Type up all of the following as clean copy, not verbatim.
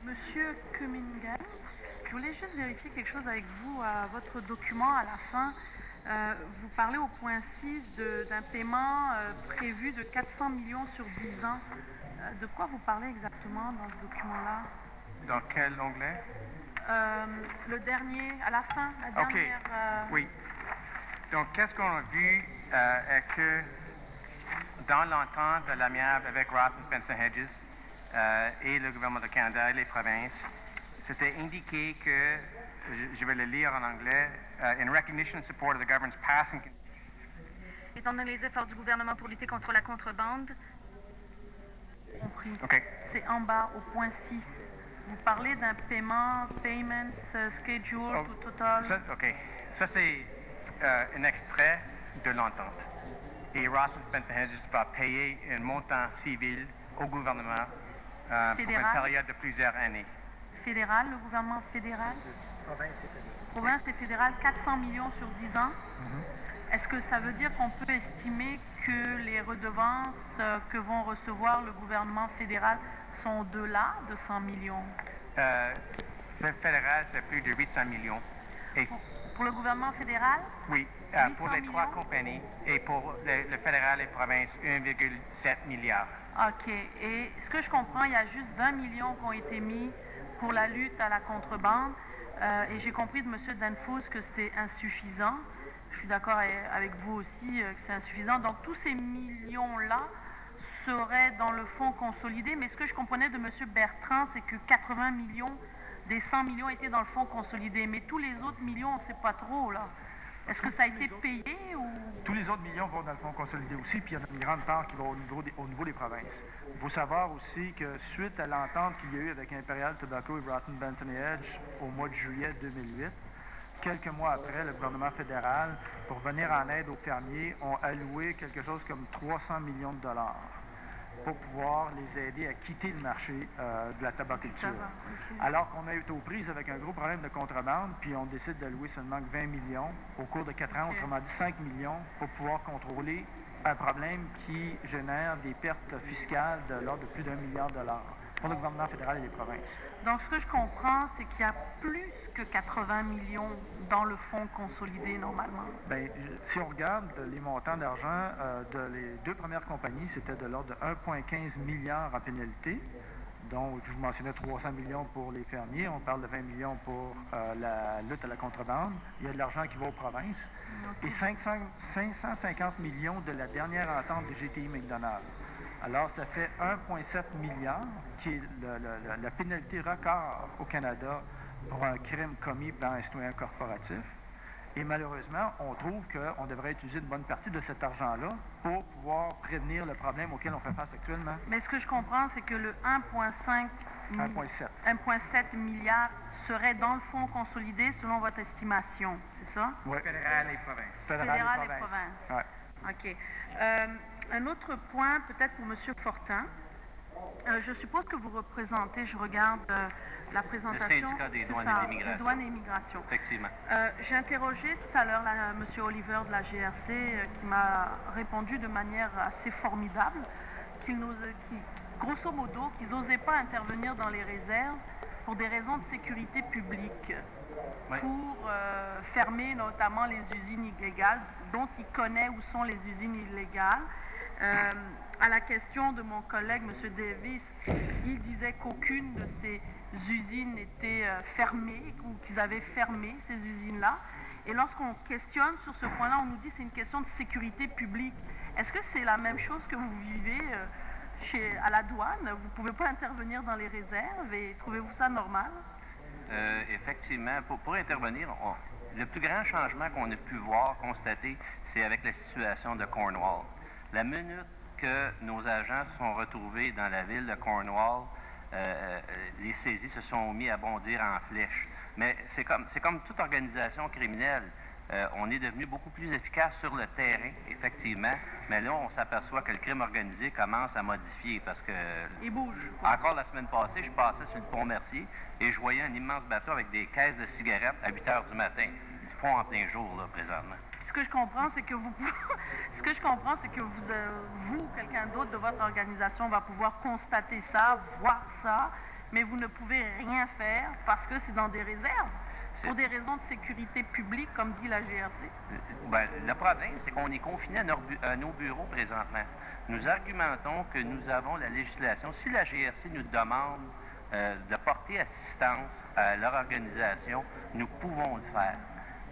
Monsieur Cummingham, je voulais juste vérifier quelque chose avec vous. À votre document, à la fin, vous parlez au point 6 d'un paiement prévu de 400 millions sur 10 ans. De quoi vous parlez exactement dans ce document-là? Dans quel onglet? Le dernier, à la fin, la dernière... OK, oui. Donc, qu'est-ce qu'on a vu est que dans l'entente de l'amiable avec Roth and Benson Hedges et le gouvernement du Canada et les provinces, c'était indiqué que, je vais le lire en anglais, in recognition and support of the government's passing... Étant donné les efforts du gouvernement pour lutter contre la contrebande, Compris. OK. C'est en bas, au point 6. Vous parlez d'un paiement, payments, schedule, tout total. OK. Ça, c'est un extrait de l'entente. Et Roth and Benson Hedges va payer un montant civil au gouvernement pour une période de plusieurs années. Fédéral, le gouvernement fédéral? Province et fédéral. Province et fédéral, 400 millions sur 10 ans. Est-ce que ça veut dire qu'on peut estimer que les redevances que vont recevoir le gouvernement fédéral sont au-delà de 100 millions? Le fédéral, c'est plus de 800 millions. Et pour le gouvernement fédéral? Oui, pour les trois compagnies. Et pour le fédéral et province, 1,7 milliard. OK. Et ce que je comprends, il y a juste 20 millions qui ont été mis pour la lutte à la contrebande. Et j'ai compris de M. Danfoss que c'était insuffisant. Je suis d'accord avec vous aussi que c'est insuffisant. Donc, tous ces millions-là seraient dans le fonds consolidé. Mais ce que je comprenais de M. Bertrand, c'est que 80 millions des 100 millions étaient dans le fonds consolidé. Mais tous les autres millions, on ne sait pas trop, là. Est-ce que ça a été payé ou... Tous les autres millions vont dans le fonds consolidé aussi, puis il y en a une grande part qui va au niveau des provinces. Il faut savoir aussi que suite à l'entente qu'il y a eu avec Imperial Tobacco et Roth and Benson Hedges au mois de juillet 2008, quelques mois après, le gouvernement fédéral, pour venir en aide aux fermiers, ont alloué quelque chose comme 300 millions de dollars pour pouvoir les aider à quitter le marché de la tabaculture. Okay. Alors qu'on a été aux prises avec un gros problème de contrebande, puis on décide d'allouer seulement 20 millions au cours de 4 ans, autrement dit 5 millions, pour pouvoir contrôler un problème qui génère des pertes fiscales de l'ordre de plus d'1 milliard de dollars pour le gouvernement fédéral et les provinces. Donc, ce que je comprends, c'est qu'il y a plus que 80 millions dans le fonds consolidé, normalement. Bien, si on regarde les montants d'argent de les deux premières compagnies, c'était de l'ordre de 1,15 milliard en pénalité. Donc, je vous mentionnais 300 millions pour les fermiers. On parle de 20 millions pour la lutte à la contrebande. Il y a de l'argent qui va aux provinces. Okay. Et 550 millions de la dernière entente du GTI McDonald. Alors, ça fait 1,7 milliard, qui est la pénalité record au Canada pour un crime commis par un citoyen corporatif. Et malheureusement, on trouve qu'on devrait utiliser une bonne partie de cet argent-là pour pouvoir prévenir le problème auquel on fait face actuellement. Mais ce que je comprends, c'est que le 1,7 milliard serait dans le fonds consolidé selon votre estimation, c'est ça? Oui. Fédéral et province. Fédéral et province. Ouais. OK. Un autre point, peut-être pour M. Fortin. Je suppose que vous représentez, je regarde la présentation. Le syndicat des douanes et l'immigration. Des douanes et immigration. Effectivement. J'ai interrogé tout à l'heure M. Oliver de la GRC qui m'a répondu de manière assez formidable grosso modo, qu'ils n'osaient pas intervenir dans les réserves pour des raisons de sécurité publique, pour fermer notamment les usines illégales, dont il connaît où sont les usines illégales. À la question de mon collègue, M. Davis, il disait qu'aucune de ces usines n'était fermée ou qu'ils avaient fermé ces usines-là. Et lorsqu'on questionne sur ce point-là, on nous dit que c'est une question de sécurité publique. Est-ce que c'est la même chose que vous vivez à la douane? Vous ne pouvez pas intervenir dans les réserves et trouvez-vous ça normal? Effectivement, pour intervenir, le plus grand changement qu'on a pu voir, constater, c'est avec la situation de Cornwall. La minute que nos agents se sont retrouvés dans la ville de Cornwall, les saisies se sont mis à bondir en flèche. Mais c'est comme toute organisation criminelle. On est devenu beaucoup plus efficace sur le terrain, effectivement, mais là, on s'aperçoit que le crime organisé commence à modifier parce que... Il bouge. Encore la semaine passée, je passais sur le pont Mercier et je voyais un immense bateau avec des caisses de cigarettes à 8 heures du matin. Ils font en plein jour, là, présentement. Ce que je comprends, c'est que vous, quelqu'un d'autre de votre organisation va pouvoir constater ça, voir ça mais vous ne pouvez rien faire parce que c'est dans des réserves, pour des raisons de sécurité publique, comme dit la GRC. Ben, le problème, c'est qu'on est confiné à nos bureaux présentement. Nous argumentons que nous avons la législation. Si la GRC nous demande de porter assistance à leur organisation, nous pouvons le faire.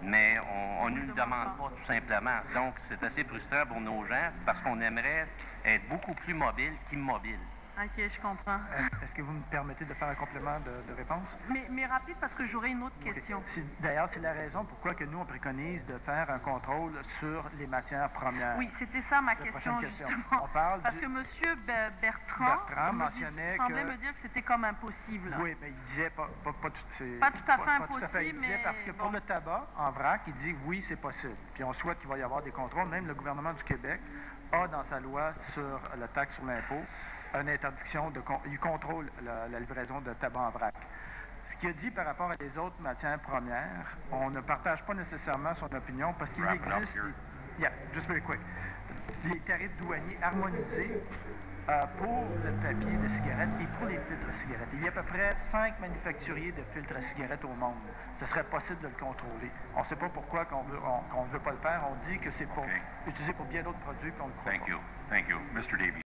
Mais on ne nous le demande pas, tout simplement. Donc, c'est assez frustrant pour nos gens parce qu'on aimerait être beaucoup plus mobile qu'immobile. OK, je comprends. Est-ce que vous me permettez de faire un complément de réponse? Mais rapide, parce que j'aurais une autre question. D'ailleurs, c'est la raison pourquoi que nous, on préconise de faire un contrôle sur les matières premières. Oui, c'était ça ma question, justement. On parle parce que M. Bertrand mentionnait semblait me dire que c'était comme impossible. Oui, mais il disait pas tout à fait impossible, il disait, mais parce que pour le tabac, en vrac, il dit oui, c'est possible. Puis on souhaite qu'il va y avoir des contrôles. Même le gouvernement du Québec a dans sa loi sur la taxe sur l'impôt une interdiction il contrôle la livraison de tabac en vrac. Ce qu'il a dit par rapport à les autres matières premières, on ne partage pas nécessairement son opinion parce qu'il existe just very quick, les tarifs douaniers harmonisés pour le papier de cigarette et pour les filtres à cigarette. Il y a à peu près 5 manufacturiers de filtres à cigarette au monde. Ce serait possible de le contrôler. On ne sait pas pourquoi qu'on ne veut pas le faire. On dit que c'est pour utiliser pour bien d'autres produits, puis on le croit pas. Thank you. Mr. Davies.